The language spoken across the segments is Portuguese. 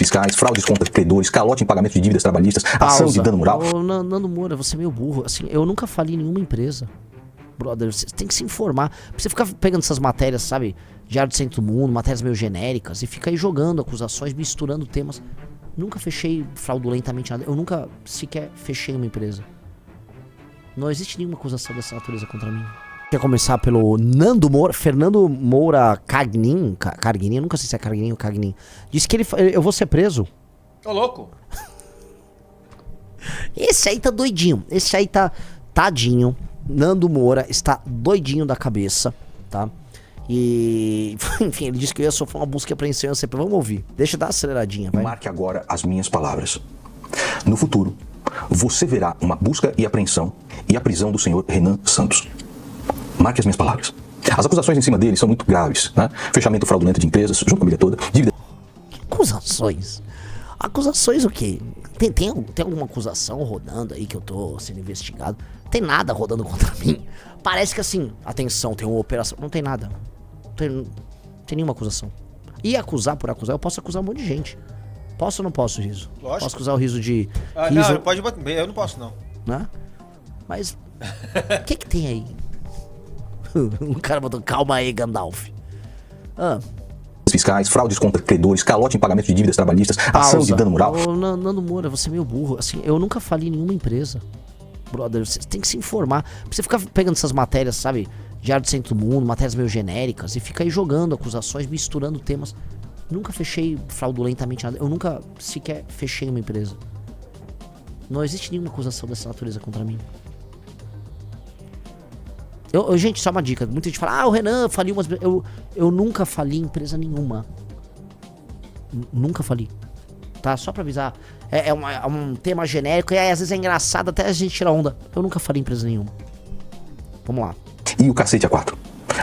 fiscais, fraudes contra credores, calote em pagamento de dívidas trabalhistas, ação de dano moral. Ô, Nando Moura, você é meio burro. Assim, eu nunca falei em nenhuma empresa. Brother, você tem que se informar. Pra você ficar pegando essas matérias, sabe? Diário do Centro do Mundo, matérias meio genéricas, e fica aí jogando acusações, misturando temas. Nunca fechei fraudulentamente nada. Eu nunca sequer fechei uma empresa. Não existe nenhuma acusação dessa natureza contra mim. Quer começar pelo Nando Moura, Fernando Moura Cagnin, eu nunca sei se é Cagnin ou Cagnin. Disse que eu vou ser preso. Ô, louco. Esse aí tá doidinho. Esse aí tá tadinho. Nando Moura está doidinho da cabeça, tá? E, enfim, ele disse que eu ia sofrer uma busca e apreensão. Vamos ouvir. Deixa eu dar uma aceleradinha, vai. Marque agora as minhas palavras. No futuro, você verá uma busca e apreensão e a prisão do senhor Renan Santos. Marque as minhas palavras. As acusações em cima dele são muito graves, né? Fechamento fraudulento de empresas, junto com a família toda, dívida... Acusações? Acusações o quê? Tem alguma acusação rodando aí que eu tô sendo investigado? Tem nada rodando contra mim. Parece que assim, atenção, tem uma operação. Não tem nada. Tem nenhuma acusação. E acusar por acusar, eu posso acusar um monte de gente. Posso ou não posso, Riso? Lógico. Posso acusar o Riso de... Não, pode botar. Eu não posso, não. Né? Mas... O que tem aí? O cara botou, calma aí, Gandalf. Fiscais, fraudes contra credores, calote em pagamento de dívidas trabalhistas, ação de dano moral. Ô, Nando Moura, você é meio burro. Assim, eu nunca falei em nenhuma empresa. Brother, você tem que se informar. Pra você ficar pegando essas matérias, sabe? Diário do Centro do Mundo, matérias meio genéricas, e fica aí jogando acusações, misturando temas. Nunca fechei fraudulentamente nada. Eu nunca sequer fechei uma empresa. Não existe nenhuma acusação dessa natureza contra mim. Gente, só uma dica. Muita gente fala, o Renan faliu umas... Eu nunca fali empresa nenhuma. Nunca fali. Tá? Só pra avisar. É um tema genérico e aí, às vezes é engraçado até a gente tirar onda. Eu nunca fali empresa nenhuma. Vamos lá. E o cacete A4.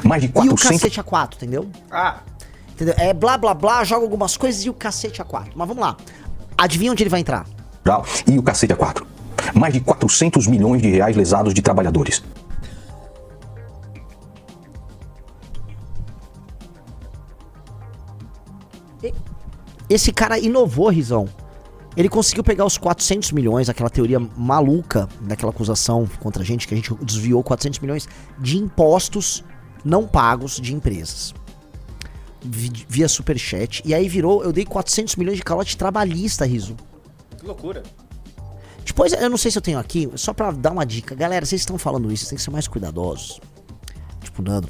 Mais de 400... E o cacete A4, entendeu? Entendeu? É blá blá blá, joga algumas coisas e o cacete A4. Mas vamos lá. Adivinha onde ele vai entrar? E o cacete A4. Mais de 400 milhões de reais lesados de trabalhadores. Esse cara inovou, Rizão. Ele conseguiu pegar os 400 milhões, aquela teoria maluca daquela acusação contra a gente, que a gente desviou 400 milhões de impostos não pagos de empresas. Via superchat. E aí virou, eu dei 400 milhões de calote trabalhista, Riso. Que loucura. Depois, eu não sei se eu tenho aqui, só pra dar uma dica. Galera, vocês estão falando isso, vocês têm que ser mais cuidadosos. Tipo, Nando.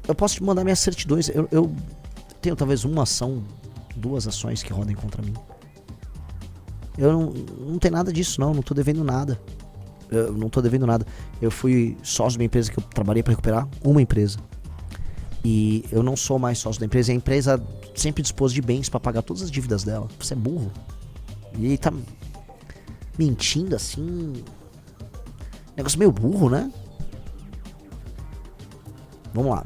Eu posso te mandar minhas certidões. Eu tenho talvez uma ação, 2 ações que rodem contra mim. Eu não tenho nada disso, não tô devendo nada. Eu não tô devendo nada. Eu fui sócio de uma empresa que eu trabalhei pra recuperar uma empresa. E eu não sou mais sócio da empresa. E a empresa sempre dispôs de bens pra pagar todas as dívidas dela. Você é burro. E ele tá mentindo assim. Negócio meio burro, né? Vamos lá.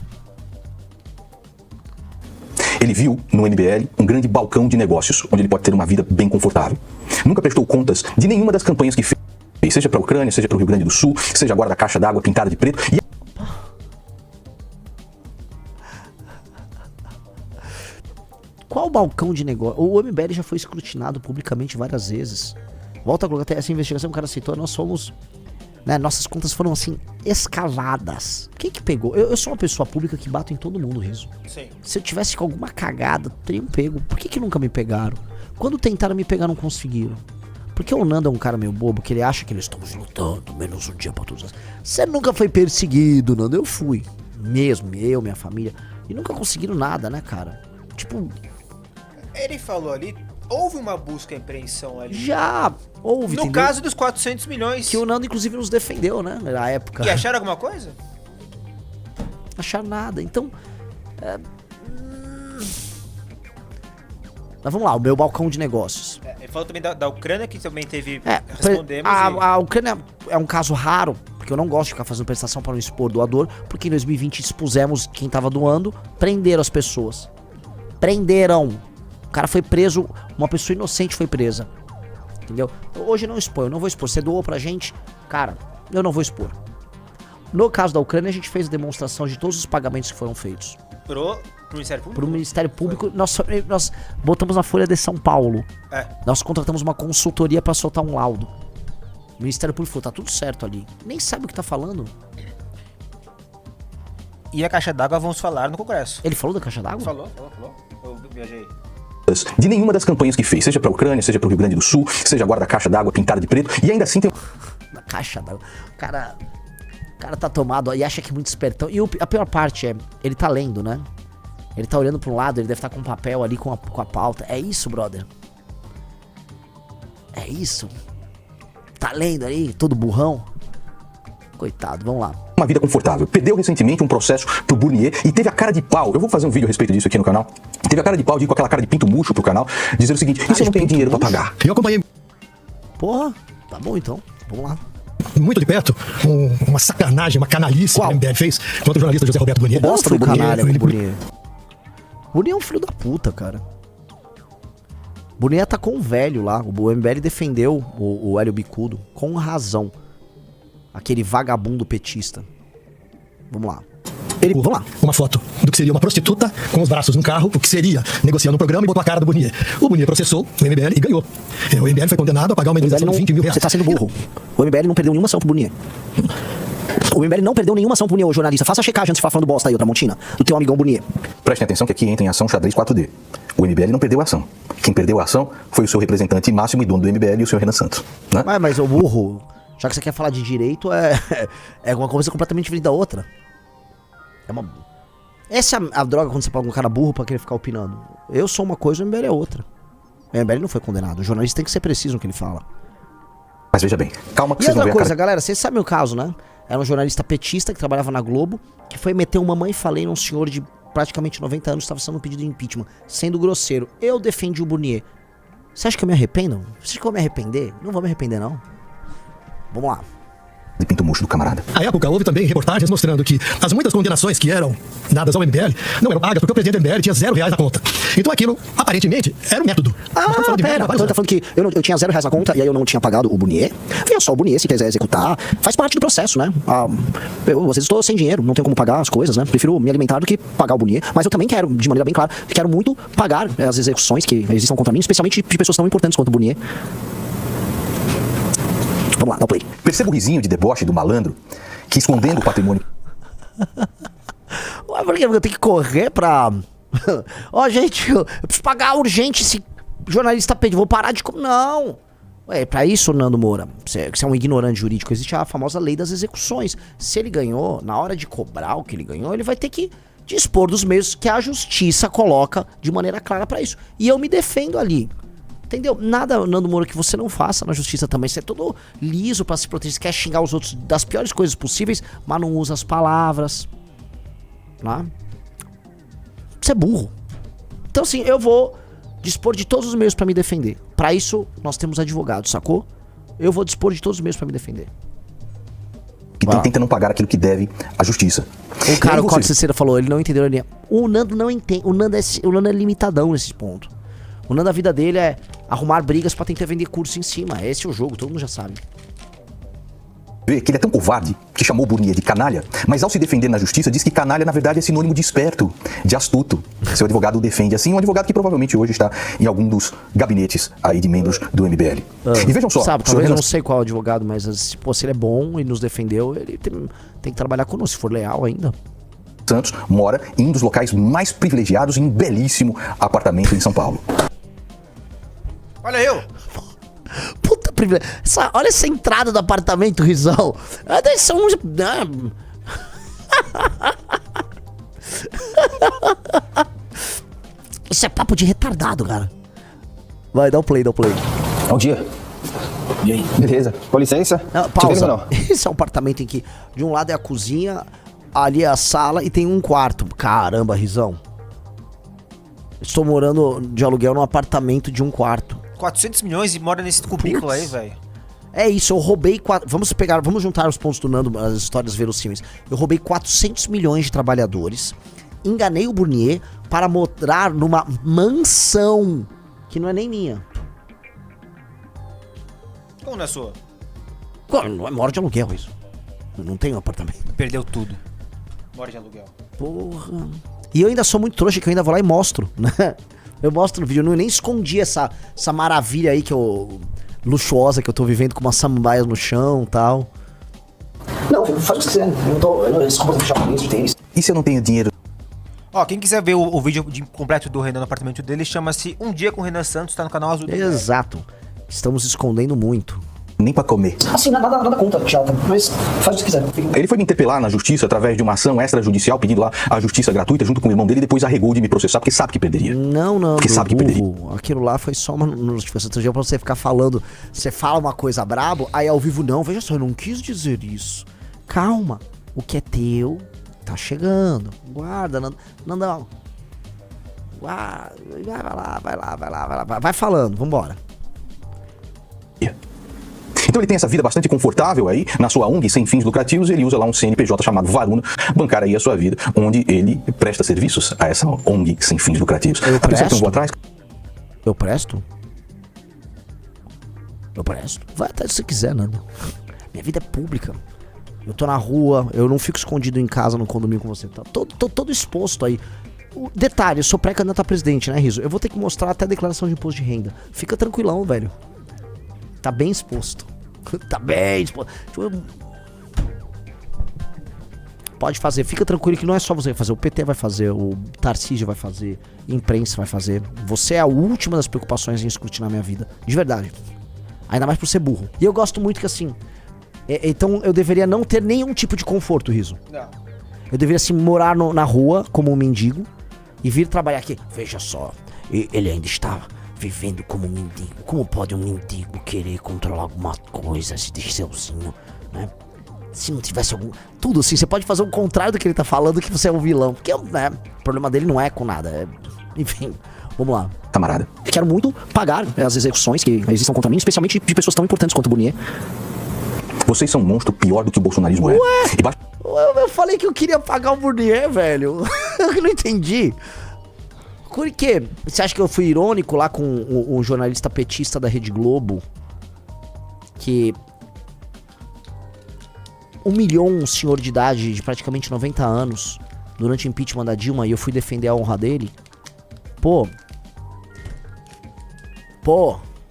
Ele viu no MBL um grande balcão de negócios, onde ele pode ter uma vida bem confortável. Nunca prestou contas de nenhuma das campanhas que fez, seja para a Ucrânia, seja para o Rio Grande do Sul, seja agora da caixa d'água pintada de preto. Qual balcão de negócio? O MBL já foi escrutinado publicamente várias vezes. Volta a colocar até essa investigação, o cara aceitou, nós fomos... Né, nossas contas foram assim, escavadas. Quem que pegou? Eu sou uma pessoa pública que bato em todo mundo, Riso. Sim. Se eu tivesse com alguma cagada, teriam pego. Por que nunca me pegaram? Quando tentaram me pegar, não conseguiram. Porque o Nando é um cara meio bobo, que ele acha que eles estão lutando menos um dia pra todos. Você nunca foi perseguido, Nando. Eu fui. Mesmo, eu, minha família. E nunca conseguiram nada, né, cara? Tipo... Ele falou ali, houve uma busca e apreensão ali. Já houve, no entendeu? caso dos 400 milhões. Que o Nando, inclusive, nos defendeu, né? Na época. E acharam alguma coisa? Acharam nada. Então... Mas vamos lá, o meu balcão de negócios. Ele falou também da Ucrânia, que também teve... Respondemos a Ucrânia é um caso raro, porque eu não gosto de ficar fazendo prestação para não expor doador, porque em 2020 expusemos quem tava doando, prenderam as pessoas. Prenderam. O cara foi preso, uma pessoa inocente foi presa. Entendeu? Hoje eu não expor, eu não vou expor. Você doou pra gente, cara, eu não vou expor. No caso da Ucrânia, a gente fez a demonstração de todos os pagamentos que foram feitos. Pro Pro Ministério Público? Pro Ministério Público, nós botamos na Folha de São Paulo. É. Nós contratamos uma consultoria pra soltar um laudo. O Ministério Público falou, tá tudo certo ali. Nem sabe o que tá falando. E a caixa d'água vamos falar no Congresso. Ele falou da caixa d'água? Falou. Eu viajei. De nenhuma das campanhas que fez, seja pra Ucrânia, seja pro Rio Grande do Sul, seja agora da caixa d'água pintada de preto, e ainda assim tem... Na caixa d'água. O cara tá tomado e acha que é muito espertão. E a pior parte é, ele tá lendo, né? Ele tá olhando pra um lado, ele deve estar com um papel ali com a pauta. É isso, brother. É isso. Tá lendo aí, todo burrão. Coitado, vamos lá. uma vida confortável. Perdeu recentemente um processo pro Burnier e teve a cara de pau. Eu vou fazer um vídeo a respeito disso aqui no canal. Teve a cara de pau de ir com aquela cara de pinto murcho pro canal, dizer o seguinte: e se eu não tenho dinheiro pra pagar? Eu acompanhei Porra, tá bom então. Vamos lá. muito de perto uma sacanagem, uma canalice Qual? que a MBL fez contra o jornalista José Roberto Burnier. Bosta do canalha, ele- Burnier. Burnier é um filho da puta, cara. Burnier atacou um velho lá. O MBL defendeu o Hélio Bicudo com razão. Aquele vagabundo petista. Vamos lá. Vamos lá, uma foto do que seria uma prostituta com os braços num carro, o que seria negociando um programa, e botou a cara do Burnier. O Burnier processou o MBL e ganhou. O MBL foi condenado a pagar uma indenização de 20 mil reais. Você tá sendo burro. O MBL não perdeu nenhuma ação pro Burnier. O MBL não perdeu nenhuma ação pro Burnier, ô jornalista. Faça a checagem antes de falar falando bosta aí, ô Tramontina. Do teu amigão Burnier. Prestem atenção que aqui entra em ação xadrez 4D. O MBL não perdeu a ação. Quem perdeu a ação foi o seu representante máximo e dono do MBL, o senhor Renan Santos. Né? Mas ô burro, já que você quer falar de direito, é uma coisa completamente diferente da outra. É uma... Essa é a droga quando você paga um cara burro pra querer ficar opinando. Eu sou uma coisa, o MBL é outra. O MBL não foi condenado. O jornalista tem que ser preciso no que ele fala. Mas veja bem, calma que E vocês vão outra ver a coisa, cara... galera, vocês sabem o caso, né? Era um jornalista petista que trabalhava na Globo, que foi meter uma mãe falei num senhor de praticamente 90 anos que estava sendo pedido de impeachment, sendo grosseiro. Eu defendi o Burnier. Você acha que eu me arrependo? Você acha que eu vou me arrepender? Não vou me arrepender, não. Vamos lá. de pinto murcho do camarada. À época, houve também reportagens mostrando que as muitas condenações que eram dadas ao MBL não eram pagas porque o presidente do MBL tinha R$0 na conta. Então aquilo, aparentemente, era um método. Nós estamos falando de Pera, método, você tá falando que eu tinha R$0 na conta e aí eu não tinha pagado o Burnier? Veja só, o Burnier, se quiser executar, faz parte do processo, né? Às vezes estou sem dinheiro, não tenho como pagar as coisas, né? Prefiro me alimentar do que pagar o Burnier, mas eu também quero, de maneira bem clara, quero muito pagar as execuções que existam contra mim, especialmente de pessoas tão importantes quanto o Burnier. Vamos lá, dá o play. Perceba o risinho de deboche do malandro que, escondendo o patrimônio Ué, por que eu tenho que correr pra... Ó, gente, eu preciso pagar urgente esse jornalista pede. Vou parar de... Não! Ué, pra isso, Nando Moura, você é um ignorante jurídico, existe a famosa lei das execuções. Se ele ganhou, na hora de cobrar o que ele ganhou, ele vai ter que dispor dos meios que a justiça coloca de maneira clara pra isso. E eu me defendo ali. Entendeu? Nada, Nando Moura, que você não faça na justiça também. Você é todo liso pra se proteger. Você quer xingar os outros das piores coisas possíveis, mas não usa as palavras. Né? Você é burro. Então assim, eu vou dispor de todos os meios pra me defender. Pra isso, nós temos advogados, sacou? Eu vou dispor de todos os meios pra me defender. que tenta não pagar aquilo que deve à justiça. O cara, E aí o você- Cláudio Cicera falou, ele não entendeu a linha. O Nando não entende. O Nando é limitadão nesse ponto. O Nando, a vida dele é arrumar brigas pra tentar vender curso em cima. Esse é o jogo, todo mundo já sabe. Vê que ele é tão covarde que chamou o Burnier de canalha, mas ao se defender na justiça diz que canalha na verdade é sinônimo de esperto, de astuto. Seu advogado o defende assim, um advogado que provavelmente hoje está em algum dos gabinetes aí de membros do MBL. E vejam só, Sabe, o senhor talvez eu Renan não sei qual advogado, mas se ele é bom e nos defendeu, ele tem que trabalhar conosco, se for leal ainda. Santos mora em um dos locais mais privilegiados, em um belíssimo apartamento em São Paulo. Olha eu! Puta privilégio. Olha essa entrada do apartamento, Rizão. São uns... Isso é papo de retardado, cara. Vai, dá o play, dá o play. Bom dia. E aí? Beleza. Com licença. Não, Você pausa. tem ou não? Esse é um apartamento em que de um lado é a cozinha, ali é a sala e tem um quarto. Caramba, Rizão. Estou morando de aluguel num apartamento de um quarto. 400 milhões e mora nesse cubículo aí, velho. É isso, eu roubei... Vamos juntar os pontos do Nando, as histórias verossímeis. Eu roubei 400 milhões de trabalhadores, enganei o Burnier para morar numa mansão que não é nem minha. Como não é sua? Não é mora de aluguel isso. Eu não tenho apartamento. Perdeu tudo. Mora de aluguel. Porra. E eu ainda sou muito trouxa, que eu ainda vou lá e mostro, né? Eu mostro no vídeo, eu nem escondi essa maravilha aí luxuosa que eu tô vivendo com umas samambaias no chão e tal. Não, faz o que quiser. Eu não sou de japonês, de tênis. E se eu não tenho dinheiro? Ó, quem quiser ver o vídeo completo do Renan no apartamento dele, chama-se Um Dia com o Renan Santos, tá no canal Azul do Exato. Estamos escondendo muito. Nem pra comer. Assim, nada contra, Thiago, mas faz o que quiser. Ele foi me interpelar na justiça através de uma ação extrajudicial, pedindo lá a justiça gratuita junto com o irmão dele, e depois arregou de me processar, porque sabe que perderia. Não, Porque sabe que perderia. Aquilo lá foi só uma notificação pra você ficar falando. Você fala uma coisa brabo, aí ao vivo não. Veja só, eu não quis dizer isso. Calma. O que é teu tá chegando. Guarda, não. Guarda. Vai lá. Vai falando, vambora. Então ele tem essa vida bastante confortável aí, na sua ONG sem fins lucrativos, ele usa lá um CNPJ chamado Varuna, bancar aí a sua vida, onde ele presta serviços a essa ONG sem fins lucrativos. Eu A pessoa que eu vou atrás, Eu presto? Vai até se você quiser, Nando. Minha vida é pública. Eu tô na rua, eu não fico escondido em casa no condomínio com você. Tá? Tô todo exposto aí. Detalhe, eu sou pré-candidato a presidente, né, Riso? Eu vou ter que mostrar até a declaração de imposto de renda. Fica tranquilão, velho. Tá bem exposto. Tá bem exposto. Pode fazer, fica tranquilo que não é só você fazer. O PT vai fazer, o Tarcísio vai fazer, a imprensa vai fazer. Você é a última das preocupações em escrutinar minha vida. De verdade. Ainda mais por ser burro. E eu gosto muito que assim... então eu deveria não ter nenhum tipo de conforto, Riso. Não. Eu deveria assim morar na rua como um mendigo e vir trabalhar aqui. Veja só, ele ainda está vivendo como um mendigo. Como pode um mendigo querer controlar alguma coisa, esse seuzinho, né? Se não tivesse algum... Tudo assim, você pode fazer o contrário do que ele tá falando, que você é um vilão. Porque né, o problema dele não é com nada. Enfim, vamos lá. camarada. Quero muito pagar as execuções que existam contra mim, especialmente de pessoas tão importantes quanto o Burnier. Vocês são um monstro pior do que o bolsonarismo é. E basta Eu falei que eu queria pagar o Burnier, velho. Eu não entendi. Por quê? Você acha que eu fui irônico lá com o jornalista petista da Rede Globo? Que humilhou um senhor de idade de praticamente 90 anos durante o impeachment da Dilma e eu fui defender a honra dele? Pô,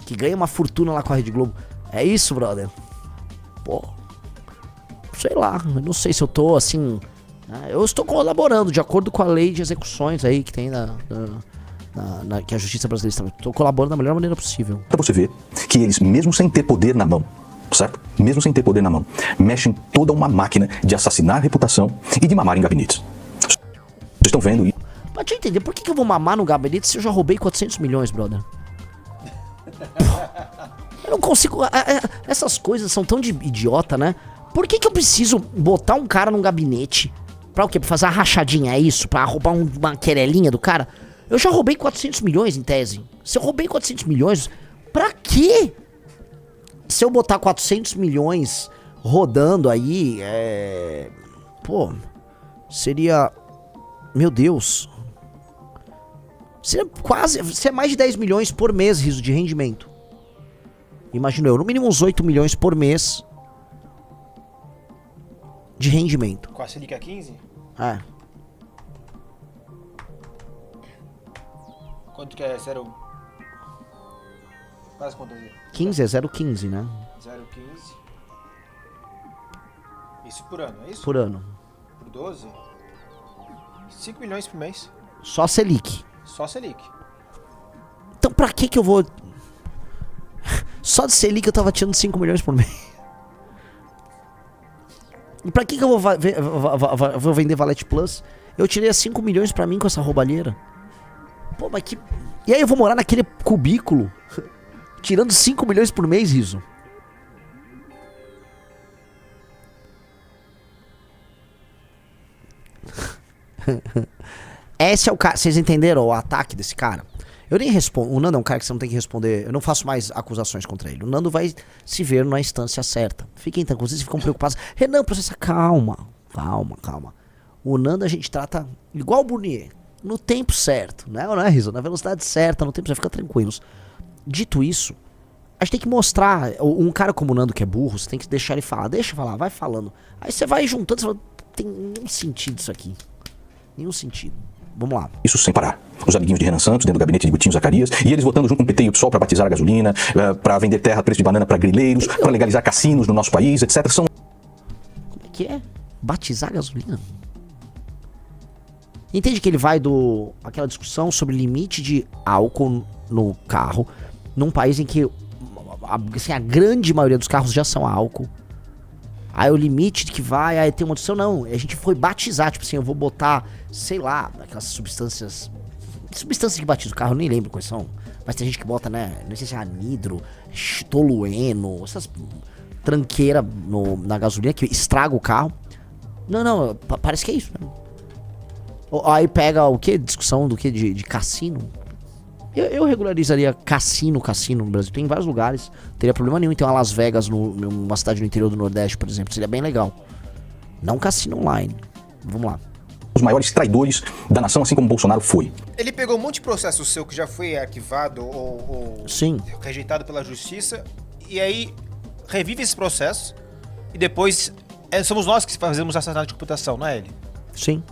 que ganha uma fortuna lá com a Rede Globo. É isso, brother? Pô, sei lá, eu não sei se eu tô assim... Eu estou colaborando de acordo com a lei de execuções aí que tem que a justiça brasileira está. Estou colaborando da melhor maneira possível. pra você ver que eles, mesmo sem ter poder na mão, certo? Mesmo sem ter poder na mão, mexem toda uma máquina de assassinar a reputação e de mamar em gabinetes. Vocês estão vendo isso? Mas deixa eu entender, por que eu vou mamar no gabinete se eu já roubei 400 milhões, brother? Eu não consigo... Essas coisas são tão de idiota, né? Por que eu preciso botar um cara num gabinete? Pra o quê? Pra fazer uma rachadinha, é isso? Pra roubar uma querelinha do cara? Eu já roubei 400 milhões em tese. Se eu roubei 400 milhões, pra quê? Se eu botar 400 milhões rodando aí, Pô, seria... Meu Deus. Seria mais de 10 milhões por mês, Riso, de rendimento. Imagino eu, no mínimo uns 8 milhões por mês de rendimento. Com a Selic a 15? É. Quanto que é? Zero... Faz quantas aí? 15 é 0,15, né? 0,15. Isso por ano, é isso? Por ano. Por 12? 5 milhões por mês. Só Selic. Só Selic. Então pra que eu vou... Só de Selic eu tava tirando 5 milhões por mês. E pra que eu vou vender Valete Plus? Eu tirei 5 milhões pra mim com essa roubalheira. Pô, mas que... E aí eu vou morar naquele cubículo tirando 5 milhões por mês, Riso. Esse é o cara... Vocês entenderam o ataque desse cara? Eu nem respondo. O Nando é um cara que você não tem que responder. Eu não faço mais acusações contra ele. O Nando vai se ver na instância certa. Fiquem tranquilos, vocês ficam preocupados. Renan, processa, calma. O Nando a gente trata igual o Burnier. No tempo certo. Não é, Riso? Na velocidade certa, no tempo certo. Fica tranquilos. Dito isso, a gente tem que mostrar. Um cara como o Nando que é burro, você tem que deixar ele falar. Deixa falar, vai falando. Aí você vai juntando, você fala, tem nenhum sentido isso aqui. Nenhum sentido. Vamos lá. Isso sem parar. Os amiguinhos de Renan Santos, dentro do gabinete de Gutinho Zacarias, e eles votando junto com o PT e o PSOL para batizar a gasolina, para vender terra a preço de banana para grileiros, para legalizar cassinos no nosso país, etc. São... Como é que é? Batizar a gasolina? Entende que ele vai aquela discussão sobre limite de álcool no carro, num país em que assim, a grande maioria dos carros já são a álcool. Aí o limite que vai, aí tem uma discussão, não, a gente foi batizar, tipo assim, eu vou botar, sei lá, aquelas substâncias que batizam o carro, eu nem lembro quais são, mas tem gente que bota, né, não sei se é anidro, tolueno, essas tranqueiras na gasolina que estraga o carro. Não, parece que é isso, né? Aí pega o que? Discussão do que? De cassino. Eu regularizaria cassino no Brasil. Tem em vários lugares. Não teria problema nenhum em ter uma Las Vegas numa cidade no interior do Nordeste, por exemplo. Seria bem legal. Não cassino online. Vamos lá. Os maiores traidores da nação, assim como Bolsonaro foi. Ele pegou um monte de processo seu que já foi arquivado ou Sim. rejeitado pela justiça, e aí revive esse processo, e depois somos nós que fazemos assassinato de computação, não é ele? Sim.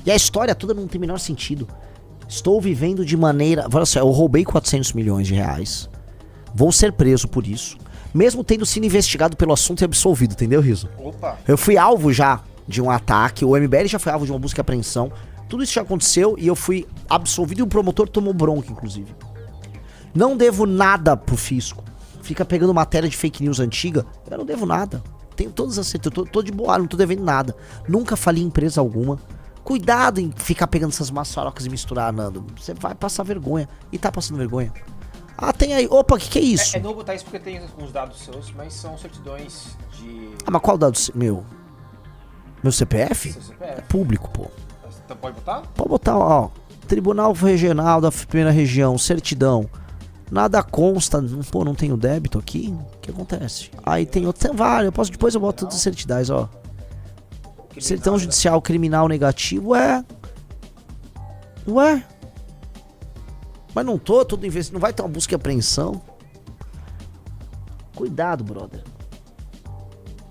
E a história toda não tem o menor sentido. Estou vivendo de maneira... Olha só, eu roubei 400 milhões de reais. Vou ser preso por isso. Mesmo tendo sido investigado pelo assunto e absolvido, entendeu, Riso? Opa! Eu fui alvo já de um ataque, o MBL já foi alvo de uma busca e apreensão. Tudo isso já aconteceu e eu fui absolvido e o promotor tomou bronca, inclusive. Não devo nada pro fisco. Fica pegando matéria de fake news antiga. Eu não devo nada. Tenho todas as certezas, tô de boa, não tô devendo nada. Nunca falei em empresa alguma. Cuidado em ficar pegando essas maçarocas e misturar, Nando. Você vai passar vergonha. E tá passando vergonha. Ah, tem aí. Opa, o que é isso? É novo botar isso porque tem alguns dados seus, mas são certidões de... Ah, mas qual dado meu? Meu CPF? Seu CPF. É público, pô. Então pode botar? Pode botar, ó. Tribunal Regional da Primeira Região, certidão. Nada consta, pô, não tenho débito aqui. O que acontece? Aí tem outro, tem vários. Depois eu boto todas as certidões, ó. Certidão judicial criminal negativo, Ué? Mas não tô investindo, não vai ter uma busca e apreensão. Cuidado, brother.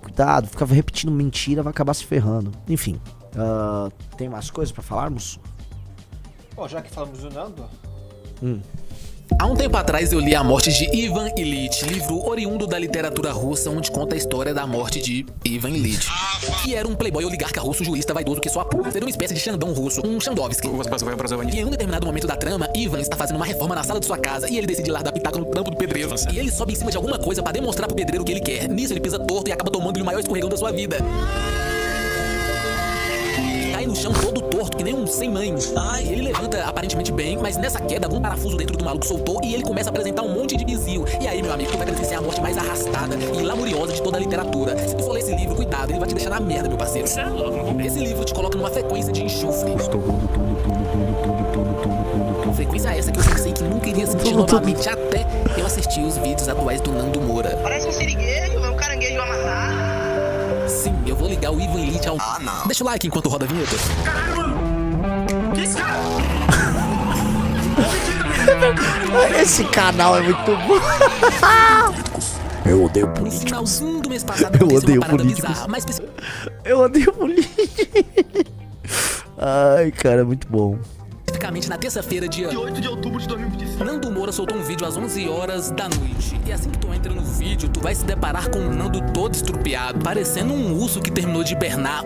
Cuidado, ficava repetindo mentira, vai acabar se ferrando. Enfim, tem mais coisas pra falarmos? Bom, já que falamos do Nando... Há um tempo atrás eu li A Morte de Ivan Ilitch, livro oriundo da literatura russa, onde conta a história da morte de Ivan Ilitch, que era um playboy oligarca russo, jurista vaidoso que só apura. Seria uma espécie de Xandão russo, um Xandovski. E em um determinado momento da trama, Ivan está fazendo uma reforma na sala de sua casa e ele decide largar pitaco no trampo do pedreiro. E ele sobe em cima de alguma coisa para demonstrar pro pedreiro o que ele quer. Nisso ele pisa torto e acaba tomando o maior escorregão da sua vida. Cai no chão todo torto, que nem um sem mãe. Ele levanta aparentemente bem, mas nessa queda algum parafuso dentro do maluco soltou e ele começa a apresentar um monte de desvio. E aí, meu amigo, tu vai presenciar a morte mais arrastada e lamuriosa de toda a literatura. Se tu for ler esse livro, cuidado, ele vai te deixar na merda, meu parceiro. Esse livro te coloca numa frequência de enxofre. Frequência essa que eu pensei que nunca iria sentir novamente até eu assistir os vídeos atuais do Nando Moura. Parece um siriguejo, é um caranguejo amassado. Sim, eu vou ligar o Ivan Ilitch ao... não. Deixa o like enquanto roda a vinheta. Caralho, mano! Que esse cara? Esse canal é muito bom. Eu odeio No políticos. finalzinho do mês passado Eu aconteceu odeio uma parada políticos. bizarra, mas Eu odeio políticos. Ai, cara, é muito bom. especificamente na terça-feira, dia 8 de outubro de 2025. Nando Moura soltou um vídeo às 11 horas da noite. E assim que tu entra no vídeo, tu vai se deparar com um Nando todo estrupiado, parecendo um urso que terminou de hibernar.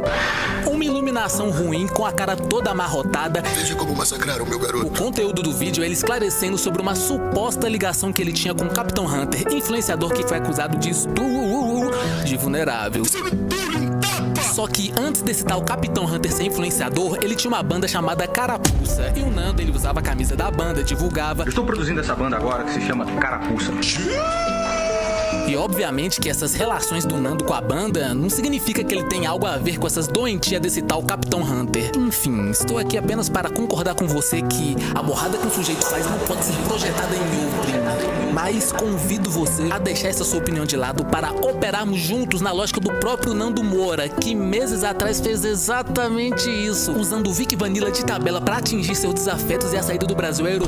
Uma iluminação ruim, com a cara toda amarrotada. Veja como massacraram meu garoto. O conteúdo do vídeo é ele esclarecendo sobre uma suposta ligação que ele tinha com o Capitão Hunter, influenciador que foi acusado de estupro de vulnerável. Só que antes desse tal Capitão Hunter ser influenciador, ele tinha uma banda chamada Carapuça. E o Nando, ele usava a camisa da banda, divulgava. Eu estou produzindo essa banda agora que se chama Carapuça. E obviamente que essas relações do Nando com a banda não significa que ele tem algo a ver com essas doentias desse tal Capitão Hunter. Enfim, estou aqui apenas para concordar com você que a borrada que um sujeito faz não pode ser projetada em outro. Mas convido você a deixar essa sua opinião de lado para operarmos juntos na lógica do próprio Nando Moura, que meses atrás fez exatamente isso, usando o Vic Vanilla de tabela para atingir seus desafetos e a saída do Brasil aero.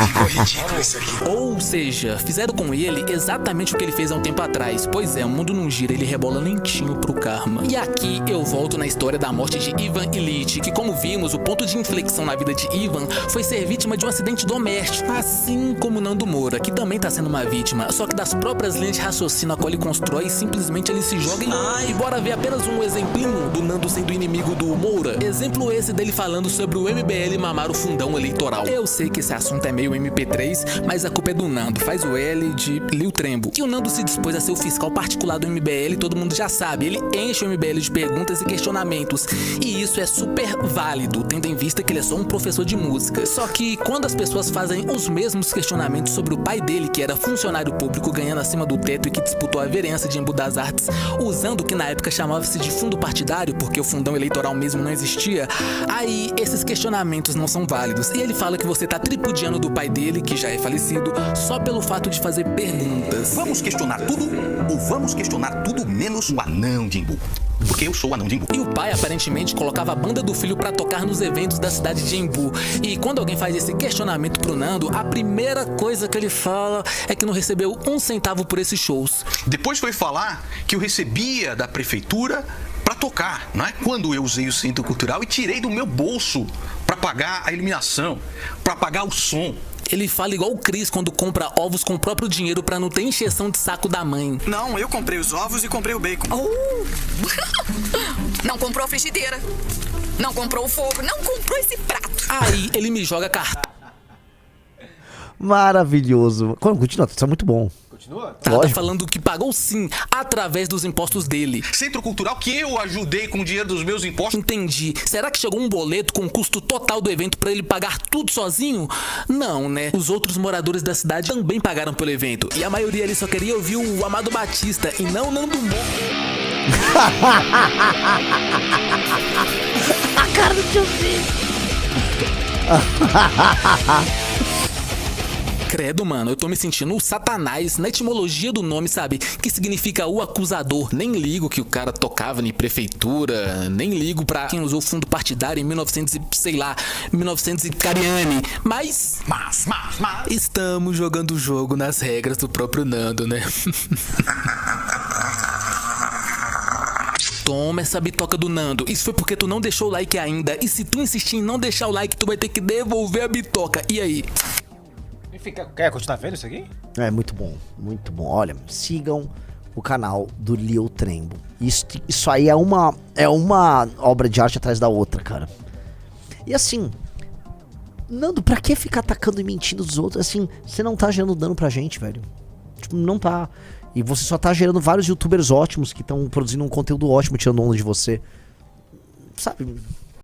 Ficou ridículo isso aqui. Ou seja, fizeram com ele exatamente o que ele fez há um tempo atrás. Pois é, o mundo não gira, ele rebola lentinho pro karma. E aqui eu volto na história da morte de Ivan Ilitch, que como vimos, o ponto de inflexão na vida de Ivan foi ser vítima de um acidente doméstico. Assim como Nando Moura, que também tá sendo uma vítima, só que das próprias linhas de raciocínio a qual ele constrói, simplesmente ele se joga em... E bora ver apenas um exemplinho do Nando sendo inimigo do Moura. Exemplo esse dele falando sobre o MBL mamar o fundão eleitoral. Eu sei que esse assunto é meio MP3, mas a culpa é do Nando, faz o L de Lil Trembo. Que o Nando se dispôs a ser o fiscal particular do MBL, todo mundo já sabe. Ele enche o MBL de perguntas e questionamentos. E isso é super válido, tendo em vista que ele é só um professor de música. Só que quando as pessoas fazem os mesmos questionamentos sobre o pai dele, que era funcionário público ganhando acima do teto e que disputou a vereança de Embu das Artes, usando o que na época chamava-se de fundo partidário, porque o fundão eleitoral mesmo não existia, aí esses questionamentos não são válidos. E ele fala que você tá tripudiando do pai dele, que já é falecido, só pelo fato de fazer perguntas. Vamos questionar tudo ou vamos questionar tudo menos o anão de Embu? Porque eu sou o anão de Embu. E o pai aparentemente colocava a banda do filho pra tocar nos eventos da cidade de Embu. E quando alguém faz esse questionamento pro Nando, a primeira coisa que ele fala é que não recebeu um centavo por esses shows. Depois foi falar que eu recebia da prefeitura pra tocar, não é? Quando eu usei o centro cultural e tirei do meu bolso pra pagar a iluminação, pra pagar o som. Ele fala igual o Cris quando compra ovos com o próprio dinheiro pra não ter encheção de saco da mãe. Não, eu comprei os ovos e comprei o bacon. Não comprou a frigideira. Não comprou o fogo. Não comprou esse prato. Aí ele me joga cartão. Maravilhoso. Continua, isso é muito bom. Continua? Tá falando que pagou sim, através dos impostos dele. Centro cultural que eu ajudei com o dinheiro dos meus impostos. Entendi. Será que chegou um boleto com o custo total do evento pra ele pagar tudo sozinho? Não, né? Os outros moradores da cidade também pagaram pelo evento. E a maioria ali só queria ouvir o Amado Batista e não o Nando Moura. A cara do tiozinho. Credo, mano, eu tô me sentindo o Satanás na etimologia do nome, sabe? Que significa o acusador. Nem ligo que o cara tocava em prefeitura, nem ligo pra quem usou fundo partidário em 1900 e, sei lá, 1900 e Cariani. Mas estamos jogando o jogo nas regras do próprio Nando, né? Toma essa bitoca do Nando. Isso foi porque tu não deixou o like ainda. E se tu insistir em não deixar o like, tu vai ter que devolver a bitoca. E aí? Quer continuar vendo isso aqui? É muito bom, muito bom. Olha, sigam o canal do Lil Trembo. Isso aí é uma obra de arte atrás da outra, cara. E assim, Nando, pra que ficar atacando e mentindo dos outros? Assim, você não tá gerando dano pra gente, velho. Tipo, não tá. E você só tá gerando vários youtubers ótimos que estão produzindo um conteúdo ótimo, tirando onda de você. Sabe?